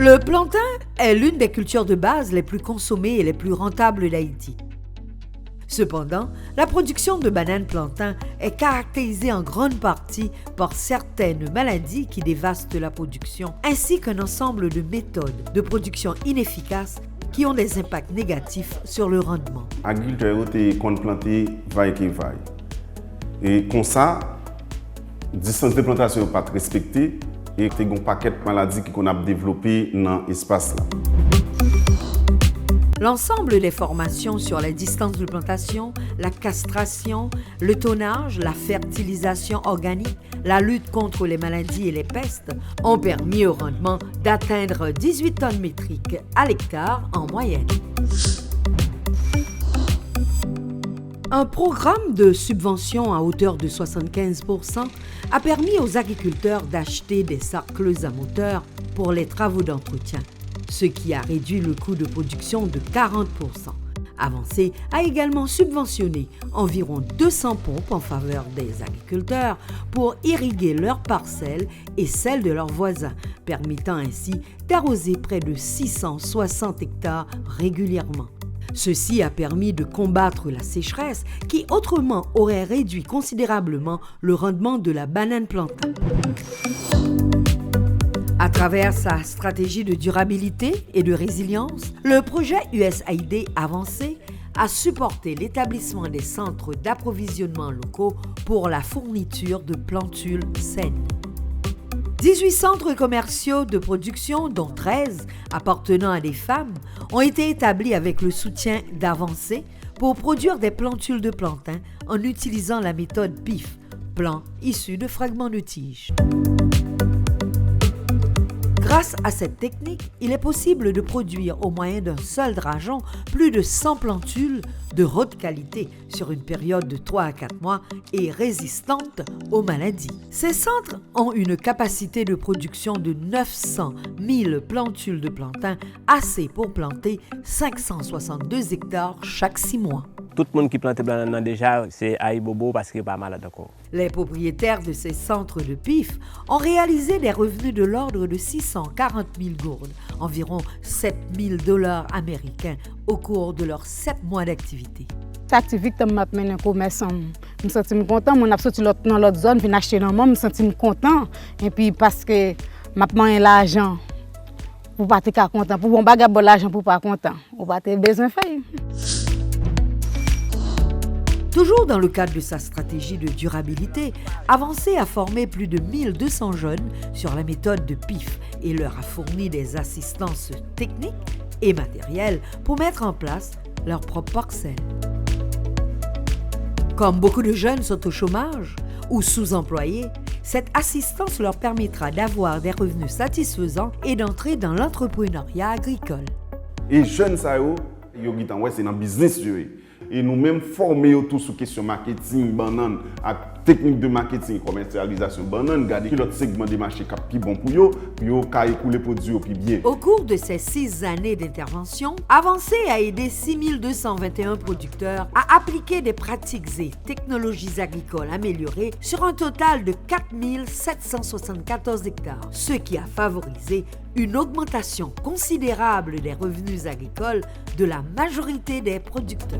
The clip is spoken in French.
Le plantain est l'une des cultures de base les plus consommées et les plus rentables d'Haïti. Cependant, la production de bananes plantain est caractérisée en grande partie par certaines maladies qui dévastent la production, ainsi qu'un ensemble de méthodes de production inefficaces qui ont des impacts négatifs sur le rendement. Les agriculteurs ont planté vaille qui vaille. Et comme ça, la distance de plantation n'est pas respectée et il y a un paquet de maladies qu'on a développées dans l'espace. L'ensemble des formations sur la distance de plantation, la castration, le tonnage, la fertilisation organique, la lutte contre les maladies et les pestes ont permis au rendement d'atteindre 18 tonnes métriques à l'hectare en moyenne. Un programme de subvention à hauteur de 75% a permis aux agriculteurs d'acheter des sarcleuses à moteur pour les travaux d'entretien, ce qui a réduit le coût de production de 40%. Avancé a également subventionné environ 200 pompes en faveur des agriculteurs pour irriguer leurs parcelles et celles de leurs voisins, permettant ainsi d'arroser près de 660 hectares régulièrement. Ceci a permis de combattre la sécheresse qui autrement aurait réduit considérablement le rendement de la banane plantain. À travers sa stratégie de durabilité et de résilience, le projet USAID Avancé a supporté l'établissement des centres d'approvisionnement locaux pour la fourniture de plantules saines. 18 centres commerciaux de production, dont 13 appartenant à des femmes, ont été établis avec le soutien d'Avancé pour produire des plantules de plantain en utilisant la méthode PIF, plan issu de fragments de tiges. Grâce à cette technique, il est possible de produire au moyen d'un seul drageon plus de 100 plantules de haute qualité sur une période de 3 à 4 mois et résistantes aux maladies. Ces centres ont une capacité de production de 900 000 plantules de plantain, assez pour planter 562 hectares chaque 6 mois. Tout le monde qui plante banane déjà, c'est Aïbobo parce qu'il n'est pas malade encore. Les propriétaires de ces centres de PIF ont réalisé des revenus de l'ordre de 640 000 gourdes, environ 7 000 $ américains, au cours de leurs 7 mois d'activité. Cette activité m'a mené un commerce. Je me sens content, je suis sorti dans l'autre zone, je acheter dans moi, je me sens content. Et puis parce que je suis l'argent pour ne pas être content, pour ne pas avoir l'argent pour ne pas être content, on va avoir besoin de faire. Toujours dans le cadre de sa stratégie de durabilité, Avancé a formé plus de 1200 jeunes sur la méthode de PIF et leur a fourni des assistances techniques et matérielles pour mettre en place leur propre parcelle. Comme beaucoup de jeunes sont au chômage ou sous-employés, cette assistance leur permettra d'avoir des revenus satisfaisants et d'entrer dans l'entrepreneuriat agricole. Et jeunes, c'est dans le business. Et nous-mêmes former tout sur question marketing, banane, technique de marketing, commercialisation, banane, garder l'autre segment des marchés qui bon pour eux, puis eux qui écouler produits puis bien. Au cours de ces 6 années d'intervention, Avancé a aidé 6221 producteurs à appliquer des pratiques et technologies agricoles améliorées sur un total de 4774 hectares, ce qui a favorisé une augmentation considérable des revenus agricoles de la majorité des producteurs.